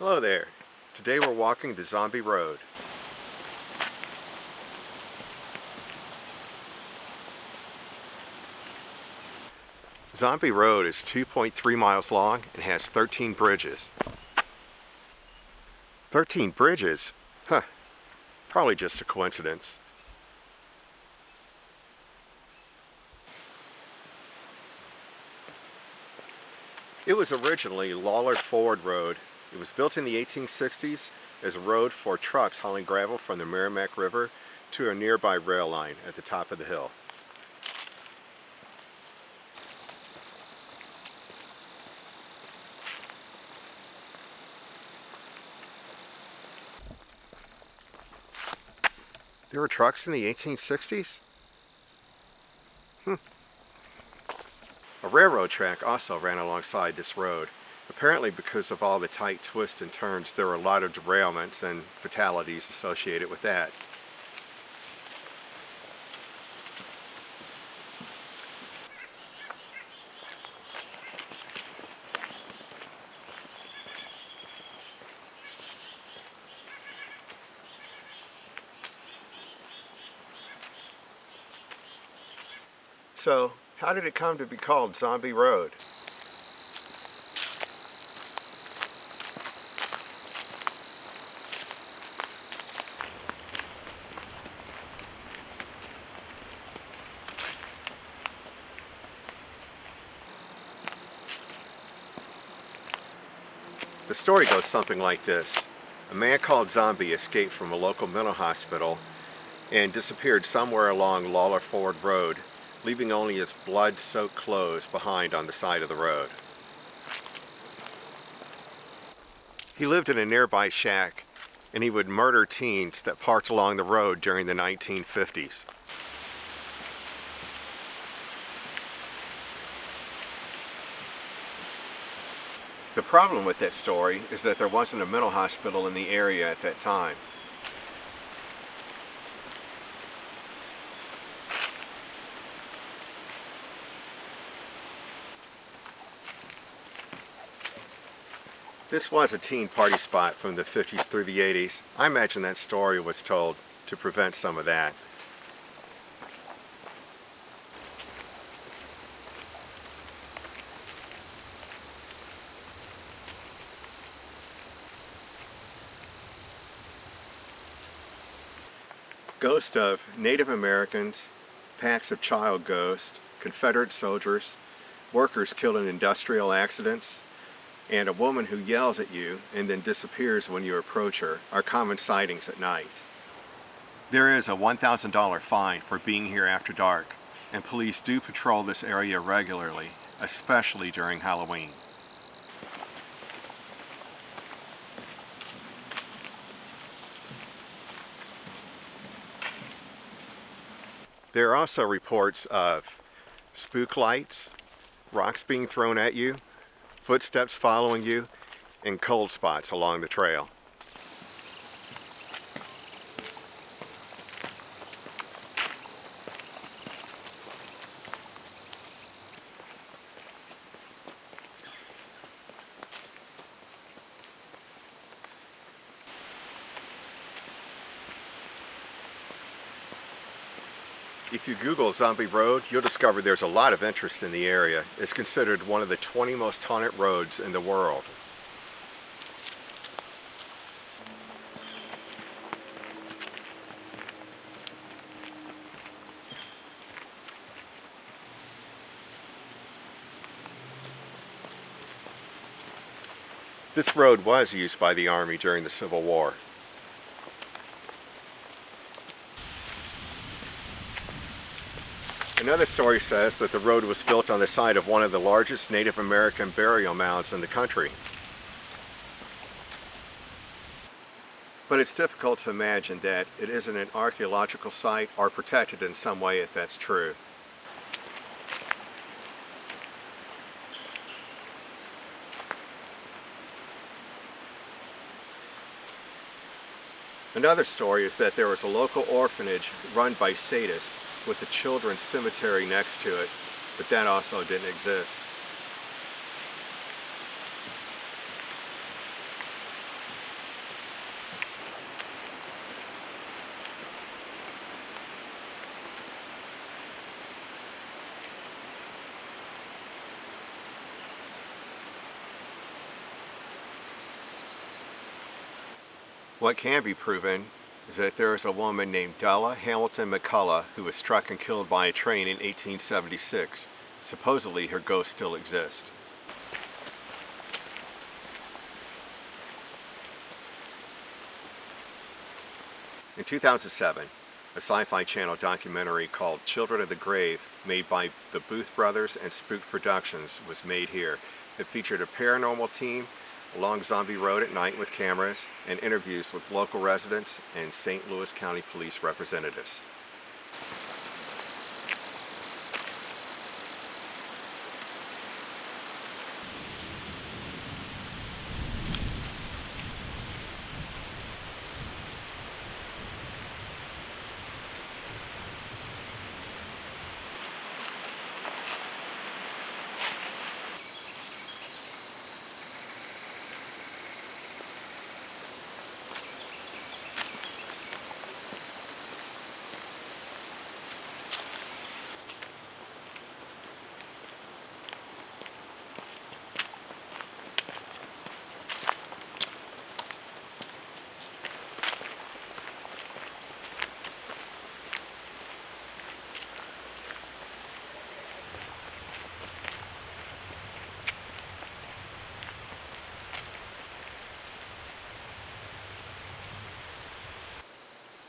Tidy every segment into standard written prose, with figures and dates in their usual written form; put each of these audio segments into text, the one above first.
Hello there. Today we're walking the Zombie Road. Zombie Road is 2.3 miles long and has 13 bridges. 13 bridges? Huh. Probably just a coincidence. It was originally Lawler Ford Road. It was built in the 1860s as a road for trucks hauling gravel from the Merrimack River to a nearby rail line at the top of the hill. There were trucks in the 1860s? A railroad track also ran alongside this road. Apparently because of all the tight twists and turns, there were a lot of derailments and fatalities associated with that. So, how did it come to be called Zombie Road? The story goes something like this. A man called Zombie escaped from a local mental hospital and disappeared somewhere along Lawler Ford Road, leaving only his blood-soaked clothes behind on the side of the road. He lived in a nearby shack, and he would murder teens that parked along the road during the 1950s. The problem with that story is that there wasn't a mental hospital in the area at that time. This was a teen party spot from the 50s through the 80s. I imagine that story was told to prevent some of that. Ghosts of Native Americans, packs of child ghosts, Confederate soldiers, workers killed in industrial accidents, and a woman who yells at you and then disappears when you approach her are common sightings at night. There is a $1,000 fine for being here after dark, and police do patrol this area regularly, especially during Halloween. There are also reports of spook lights, rocks being thrown at you, footsteps following you, and cold spots along the trail. If you Google Zombie Road, you'll discover there's a lot of interest in the area. It's considered one of the 20 most haunted roads in the world. This road was used by the Army during the Civil War. Another story says that the road was built on the site of one of the largest Native American burial mounds in the country. But it's difficult to imagine that it isn't an archaeological site or protected in some way if that's true. Another story is that there was a local orphanage run by sadists with a children's cemetery next to it, but that also didn't exist. What can be proven is that there is a woman named Della Hamilton McCullough who was struck and killed by a train in 1876. Supposedly her ghost still exists. In 2007, a Sci-Fi Channel documentary called Children of the Grave, made by the Booth Brothers and Spook Productions, was made here. It featured a paranormal team along Zombie Road at night with cameras and interviews with local residents and St. Louis County Police representatives.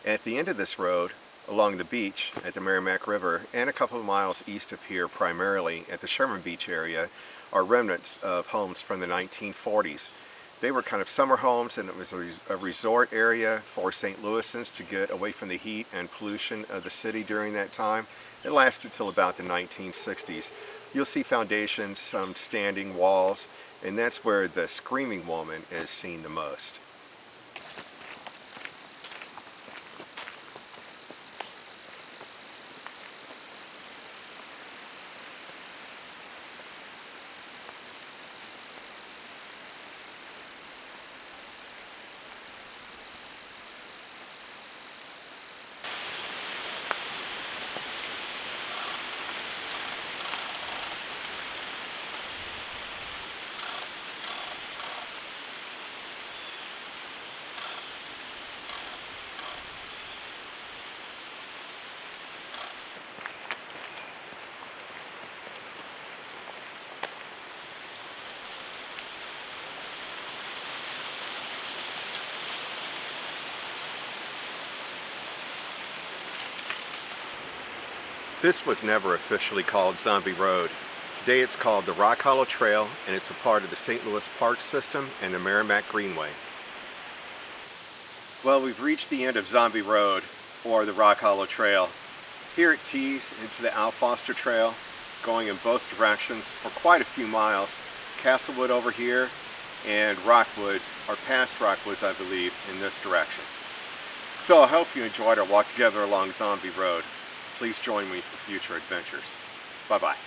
At the end of this road, along the beach at the Merrimack River, and a couple of miles east of here, primarily at the Sherman Beach area, are remnants of homes from the 1940s. They were kind of summer homes, and it was a resort area for St. Louisans to get away from the heat and pollution of the city during that time. It lasted till about the 1960s. You'll see foundations, some standing walls, and that's where the Screaming Woman is seen the most. This was never officially called Zombie Road. Today it's called the Rock Hollow Trail, and it's a part of the St. Louis Park System and the Merrimack Greenway. Well, we've reached the end of Zombie Road, or the Rock Hollow Trail. Here it tees into the Al Foster Trail, going in both directions for quite a few miles. Castlewood over here, and Rockwoods, or past Rockwoods I believe, in this direction. So I hope you enjoyed our walk together along Zombie Road. Please join me for future adventures. Bye-bye.